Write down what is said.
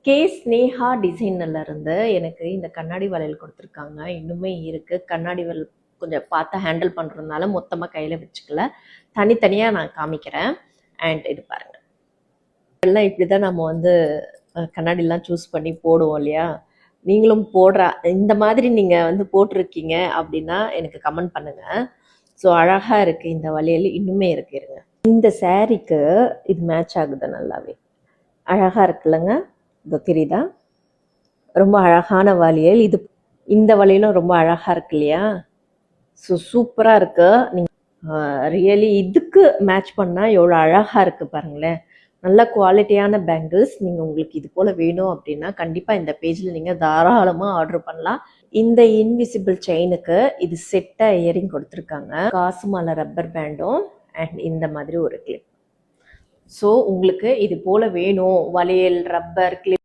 K Sneha டிசைன்ல இருந்து எனக்கு இந்த கண்ணாடி வளையல் கொடுத்துருக்காங்க. இன்னுமே இருக்குது. கண்ணாடி வளையல் கொஞ்சம் பார்த்து ஹேண்டில் பண்ணுறதுனால மொத்தமாக கையில் வச்சுக்கல. தனித்தனியாக நான் காமிக்கிறேன். அண்ட் இது பாருங்கள். எல்லாம் இப்படி தான் நம்ம வந்து கண்ணாடிலாம் சூஸ் பண்ணி போடுவோம் இல்லையா? நீங்களும் இந்த மாதிரி நீங்கள் வந்து போட்டிருக்கீங்க அப்படின்னா எனக்கு கமெண்ட் பண்ணுங்கள். ஸோ அழகாக இருக்குது இந்த வளையல். இன்னுமே இருக்குங்க. இந்த சாரீக்கு இது மேட்ச் ஆகுது நல்லாவே. அழகாக இருக்குல்லங்க. இது தெரியுதா? ரொம்ப அழகான வளையல். இந்த வளையலும் ரொம்ப அழகாக இருக்கு இல்லையா? ஸோ சூப்பராக இருக்கு. நீங்கள் ரியலி இதுக்கு மேட்ச் பண்ணால் எவ்வளோ அழகாக இருக்குது பாருங்களேன். நல்ல குவாலிட்டியான பேங்கிள்ஸ். நீங்கள் உங்களுக்கு இது போல் வேணும் அப்படின்னா கண்டிப்பாக இந்த பேஜில் நீங்கள் தாராளமாக ஆர்டர் பண்ணலாம். இந்த இன்விசிபிள் செயினுக்கு இது செட்டாக இயரிங் கொடுத்துருக்காங்க. காசு மாலை ரப்பர் பேண்டும் அண்ட் இந்த மாதிரி ஒரு கிளிப். ஸோ உங்களுக்கு இது போல் வேணும், வளையல், ரப்பர், கிளிப்